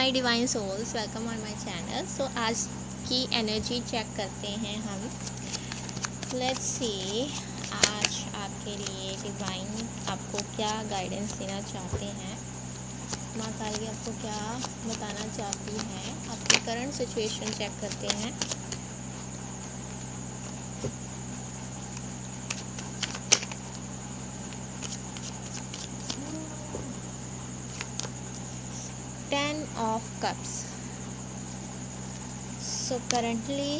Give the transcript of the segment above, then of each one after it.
My divine souls, welcome on my channel. So आज की energy check करते हैं हम। लेट्स सी आज आपके लिए डिवाइन आपको क्या गाइडेंस देना चाहते हैं, माँ काली आपको क्या बताना चाहती हैं। आपकी करंट सिचुएशन चेक करते हैं। Ten of cups. So currently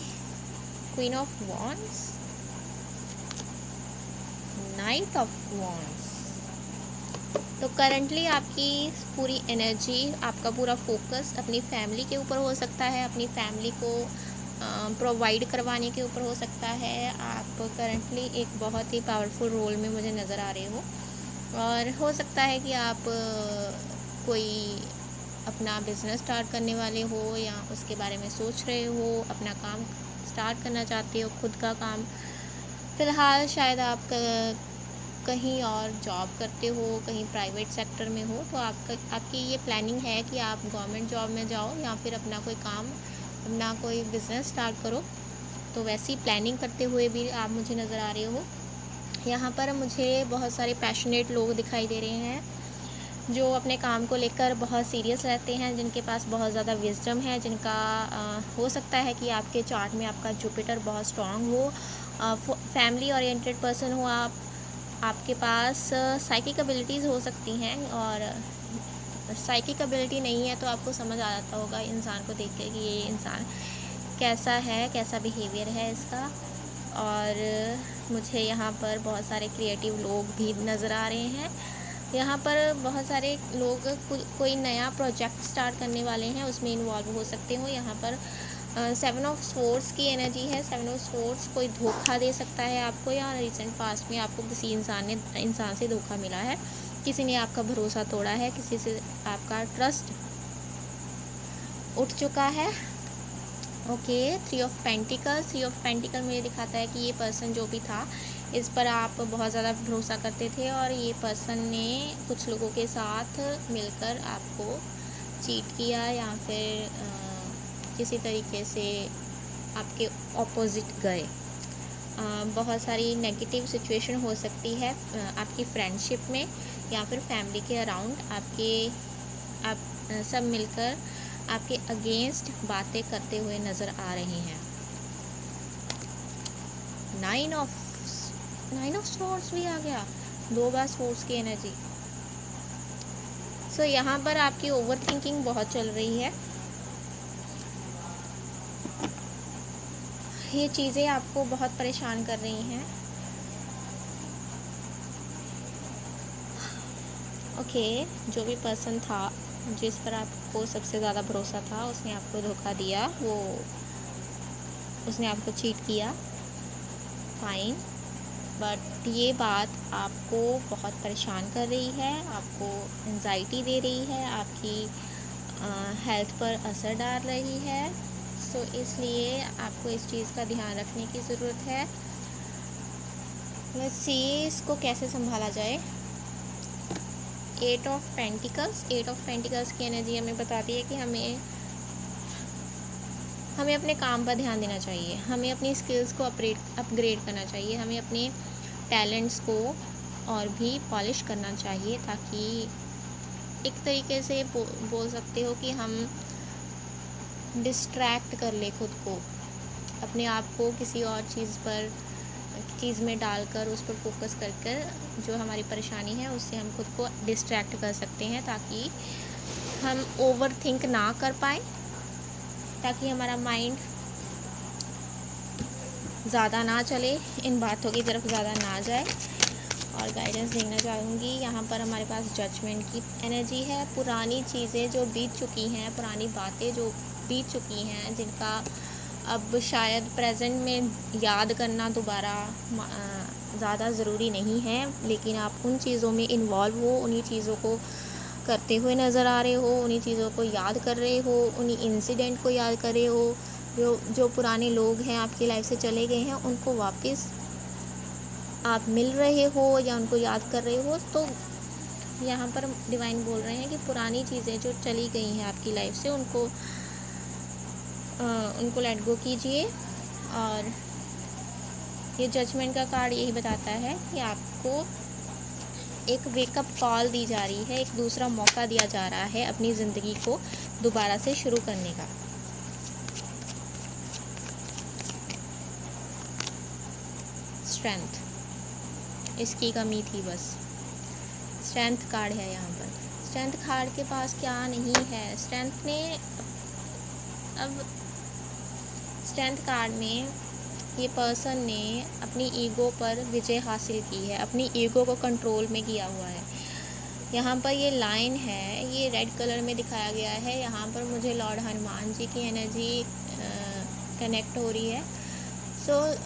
queen of wands, night of wands. तो करंटली आपकी पूरी एनर्जी, आपका पूरा फोकस अपनी फैमिली के ऊपर हो सकता है, अपनी फैमिली को प्रोवाइड करवाने के ऊपर हो सकता है। आप करंटली एक बहुत ही पावरफुल रोल में मुझे नज़र आ रहे हो, और हो सकता है कि आप कोई अपना बिज़नेस स्टार्ट करने वाले हो या उसके बारे में सोच रहे हो, अपना काम स्टार्ट करना चाहते हो, खुद का काम। फ़िलहाल शायद आप कहीं और जॉब करते हो, कहीं प्राइवेट सेक्टर में हो, तो आपकी ये प्लानिंग है कि आप गवर्नमेंट जॉब में जाओ या फिर अपना कोई काम, अपना कोई बिज़नेस स्टार्ट करो। तो वैसी प्लानिंग करते हुए भी आप मुझे नज़र आ रहे हो। यहाँ पर मुझे बहुत सारे पैशनेट लोग दिखाई दे रहे हैं जो अपने काम को लेकर बहुत सीरियस रहते हैं, जिनके पास बहुत ज़्यादा विजडम है, जिनका हो सकता है कि आपके चार्ट में आपका जुपिटर बहुत स्ट्रांग हो, फैमिली ओरिएंटेड पर्सन हो आप, आपके पास साइकिक एबिलिटीज़ हो सकती हैं। और साइकिक एबिलिटी नहीं है तो आपको समझ आ जाता होगा इंसान को देख के कि ये इंसान कैसा है, कैसा बिहेवियर है इसका। और मुझे यहाँ पर बहुत सारे क्रिएटिव लोग भी नज़र आ रहे हैं। यहाँ पर बहुत सारे लोग कोई नया प्रोजेक्ट स्टार्ट करने वाले हैं, उसमें इन्वॉल्व हो सकते हो। यहाँ पर 7 ऑफ सोर्ड्स की एनर्जी है। 7 ऑफ सोर्ड्स कोई धोखा दे सकता है आपको, या रिसेंट पास्ट में आपको किसी इंसान से धोखा मिला है, किसी ने आपका भरोसा तोड़ा है, किसी से आपका ट्रस्ट उठ चुका है। Okay, 3 of pentacle. 3 of pentacle मुझे दिखाता है कि ये पर्सन जो भी था, इस पर आप बहुत ज़्यादा भरोसा करते थे, और ये पर्सन ने कुछ लोगों के साथ मिलकर आपको चीट किया या फिर किसी तरीके से आपके ऑपोजिट गए। बहुत सारी नेगेटिव सिचुएशन हो सकती है आपकी फ्रेंडशिप में या फिर फैमिली के अराउंड। आप सब मिलकर आपके अगेंस्ट बातें करते हुए नज़र आ रहे हैं। 9 ऑफ सोर्ड्स भी आ गया, 2 बार सोर्ड्स की एनर्जी। सो यहाँ पर आपकी ओवर थिंकिंग बहुत चल रही है। ये चीज़ें आपको बहुत परेशान कर रही हैं। ओके, जो भी पर्सन था जिस पर आपको सबसे ज़्यादा भरोसा था, उसने आपको धोखा दिया, उसने आपको चीट किया, फाइन। बट ये बात आपको बहुत परेशान कर रही है, आपको एंजाइटी दे रही है, आपकी हेल्थ पर असर डाल रही है। सो इसलिए आपको इस चीज़ का ध्यान रखने की ज़रूरत है। लेट्स सी इसको कैसे संभाला जाए। 8 ऑफ पेंटिकल्स। 8 ऑफ पेंटिकल्स की एनर्जी हमें बताती है कि हमें अपने काम पर ध्यान देना चाहिए, हमें अपनी स्किल्स को अपग्रेड करना चाहिए, हमें अपने टैलेंट्स को और भी पॉलिश करना चाहिए, ताकि एक तरीके से बोल सकते हो कि हम डिस्ट्रैक्ट कर ले खुद को, अपने आप को किसी और चीज़ में डालकर उस पर फोकस कर जो हमारी परेशानी है उससे हम खुद को डिस्ट्रैक्ट कर सकते हैं, ताकि हम ओवर थिंक ना कर पाए, ताकि हमारा माइंड ज़्यादा ना चले, इन बातों की तरफ ज़्यादा ना जाए। और गाइडेंस देखना चाहूँगी। यहाँ पर हमारे पास जजमेंट की एनर्जी है। पुरानी चीज़ें जो बीत चुकी हैं, पुरानी बातें जो बीत चुकी हैं, जिनका अब शायद प्रेजेंट में याद करना दोबारा ज़्यादा ज़रूरी नहीं है, लेकिन आप उन चीज़ों में इन्वॉल्व हो, उन्हीं चीज़ों को करते हुए नज़र आ रहे हो, उन्हीं चीज़ों को याद कर रहे हो, उन्हीं इंसिडेंट को याद कर रहे हो। जो पुराने लोग हैं आपकी लाइफ से चले गए हैं, उनको वापस आप मिल रहे हो या उनको याद कर रहे हो, तो यहाँ पर डिवाइन बोल रहे हैं कि पुरानी चीज़ें जो चली गई हैं आपकी लाइफ से उनको लेट गो कीजिए। और ये जजमेंट का कार्ड यही बताता है कि आपको एक वेकअप कॉल दी जा रही है, एक दूसरा मौका दिया जा रहा है अपनी ज़िंदगी को दोबारा से शुरू करने का। स्ट्रेंथ, इसकी कमी थी बस। स्ट्रेंथ कार्ड है यहाँ पर। स्ट्रेंथ कार्ड के पास क्या नहीं है, स्ट्रेंथ कार्ड में ये पर्सन ने अपनी ईगो पर विजय हासिल की है, अपनी ईगो को कंट्रोल में किया हुआ है। यहाँ पर ये लाइन है, ये रेड कलर में दिखाया गया है। यहाँ पर मुझे लॉर्ड हनुमान जी की एनर्जी कनेक्ट हो रही है। सो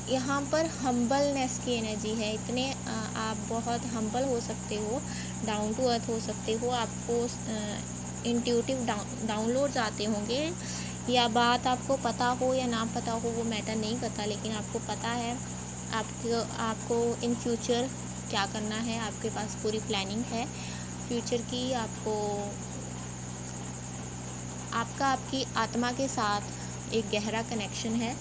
यहाँ पर हम्बलनेस की एनर्जी है। इतने आप बहुत हम्बल हो सकते हो, डाउन टू अर्थ हो सकते हो। आपको इंट्यूटिव डाउनलोड्स आते होंगे, या बात आपको पता हो या ना पता हो वो मैटर नहीं करता, लेकिन आपको पता है आपको इन फ्यूचर क्या करना है। आपके पास पूरी प्लानिंग है फ्यूचर की। आपकी आत्मा के साथ एक गहरा कनेक्शन है,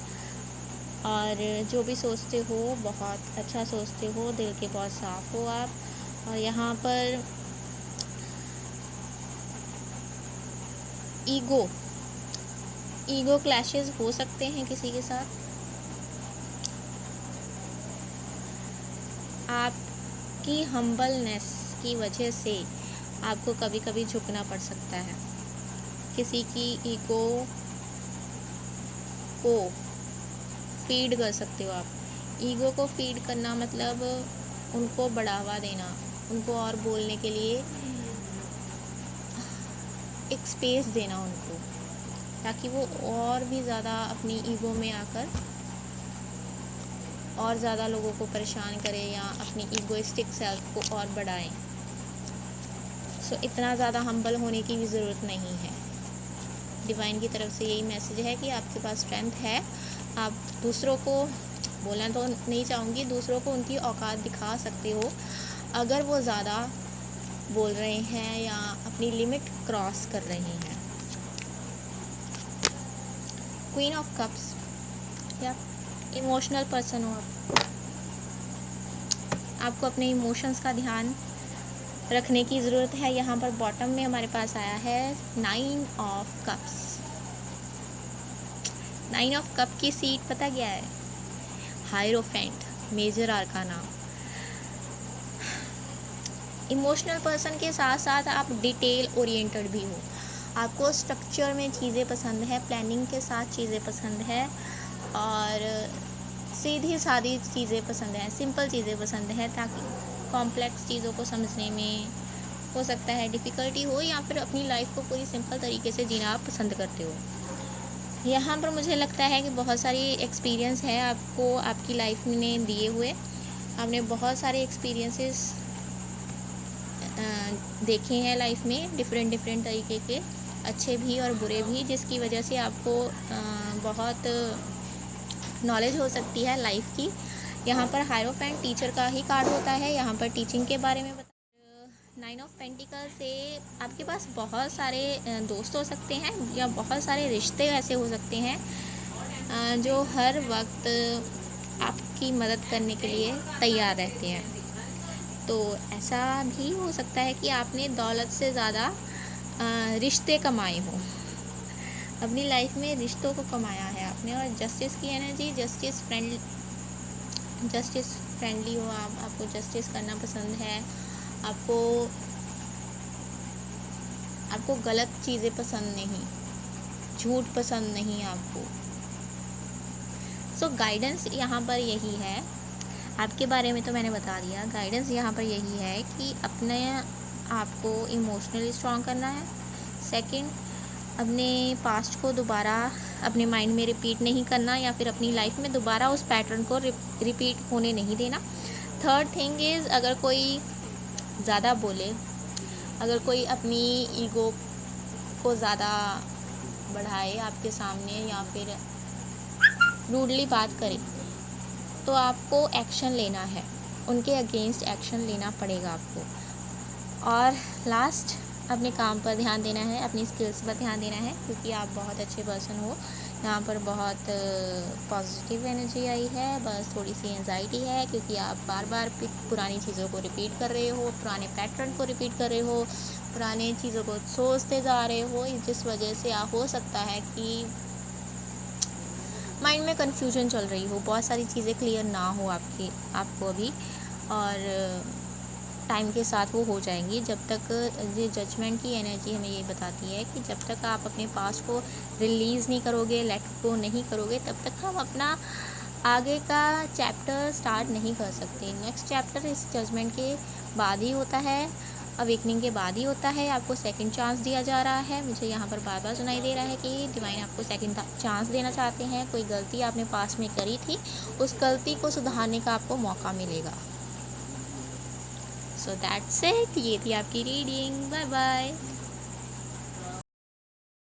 और जो भी सोचते हो बहुत अच्छा सोचते हो, दिल के बहुत साफ हो आप। और यहाँ पर ईगो क्लैशेस हो सकते हैं किसी के साथ। आपकी हम्बलनेस की वजह से आपको कभी कभी झुकना पड़ सकता है। किसी की ईगो को फीड कर सकते हो आप। ईगो को फीड करना मतलब उनको बढ़ावा देना, उनको और बोलने के लिए एक स्पेस देना उनको, ताकि वो और भी ज़्यादा अपनी ईगो में आकर और ज़्यादा लोगों को परेशान करें या अपनी ईगोइस्टिक सेल्फ को और बढ़ाएं। सो इतना ज़्यादा हम्बल होने की भी ज़रूरत नहीं है। डिवाइन की तरफ से यही मैसेज है कि आपके पास स्ट्रेंथ है। आप दूसरों को, बोलना तो नहीं चाहूँगी, दूसरों को उनकी औकात दिखा सकते हो अगर वो ज़्यादा बोल रहे हैं या अपनी लिमिट क्रॉस कर रहे हैं। क्वीन ऑफ कप्स, या इमोशनल पर्सन हो आपको अपने इमोशंस का ध्यान रखने की ज़रूरत है। यहाँ पर बॉटम में हमारे पास आया है 9 ऑफ कप्स। 9 ऑफ कप की सीट पता क्या है? Hierophant, major arcana. Emotional person के साथ साथ आप डिटेल ओरिएंटेड भी हो। आपको स्ट्रक्चर में चीज़ें पसंद है, प्लानिंग के साथ चीज़ें पसंद है, और सीधी सादी चीज़ें पसंद है, सिंपल चीज़ें पसंद है, ताकि कॉम्प्लेक्स चीज़ों को समझने में हो सकता है डिफ़िकल्टी हो, या फिर अपनी लाइफ को पूरी सिंपल तरीके से जीना आप पसंद करते हो। यहाँ पर मुझे लगता है कि बहुत सारी एक्सपीरियंस है आपको आपकी लाइफ में दिए हुए। आपने बहुत सारे एक्सपीरियंसेस देखे हैं लाइफ में, डिफरेंट तरीके के, अच्छे भी और बुरे भी, जिसकी वजह से आपको बहुत नॉलेज हो सकती है लाइफ की। यहाँ पर हायरोफेंट टीचर का ही कार्ड होता है। यहाँ पर टीचिंग के बारे में 9 ऑफ पेंटिकल से आपके पास बहुत सारे दोस्त हो सकते हैं, या बहुत सारे रिश्ते ऐसे हो सकते हैं जो हर वक्त आपकी मदद करने के लिए तैयार रहते हैं। तो ऐसा भी हो सकता है कि आपने दौलत से ज़्यादा रिश्ते कमाए हों, अपनी लाइफ में रिश्तों को कमाया है आपने। और जस्टिस की एनर्जी, जस्टिस फ्रेंडली हो आप, आपको जस्टिस करना पसंद है, आपको गलत चीज़ें पसंद नहीं, झूठ पसंद नहीं आपको। सो गाइडेंस यहाँ पर यही है, आपके बारे में तो मैंने बता दिया। गाइडेंस यहाँ पर यही है कि अपने आप को इमोशनली स्ट्रॉन्ग करना है। सेकंड, अपने पास्ट को दोबारा अपने माइंड में रिपीट नहीं करना, या फिर अपनी लाइफ में दोबारा उस पैटर्न को रिपीट होने नहीं देना। थर्ड थिंग इज़, अगर कोई ज़्यादा बोले, अगर कोई अपनी ईगो को ज़्यादा बढ़ाए आपके सामने, या फिर रूडली बात करे, तो आपको एक्शन लेना है, उनके अगेंस्ट एक्शन लेना पड़ेगा आपको। और लास्ट, अपने काम पर ध्यान देना है, अपनी स्किल्स पर ध्यान देना है, क्योंकि आप बहुत अच्छे पर्सन हो। यहाँ पर बहुत पॉजिटिव एनर्जी आई है, बस थोड़ी सी एंजाइटी है, क्योंकि आप बार बार पुरानी चीज़ों को रिपीट कर रहे हो, पुराने पैटर्न को रिपीट कर रहे हो, पुरानी चीज़ों को सोचते जा रहे हो, जिस वजह से हो सकता है कि माइंड में कन्फ्यूजन चल रही हो, बहुत सारी चीज़ें क्लियर ना हो आपको अभी, और टाइम के साथ वो हो जाएंगी। जब तक ये जजमेंट की एनर्जी हमें ये बताती है कि जब तक आप अपने पास्ट को रिलीज़ नहीं करोगे, लेट गो नहीं करोगे, तब तक हम अपना आगे का चैप्टर स्टार्ट नहीं कर सकते। नेक्स्ट चैप्टर इस जजमेंट के बाद ही होता है, अवेकनिंग के बाद ही होता है। आपको सेकंड चांस दिया जा रहा है। मुझे यहाँ पर बार बार सुनाई दे रहा है कि डिवाइन आपको सेकंड चांस देना चाहते हैं। कोई गलती आपने पास्ट में करी थी, उस गलती को सुधारने का आपको मौका मिलेगा। सो दैट्स इट, ये थी आपकी रीडिंग। Bye bye.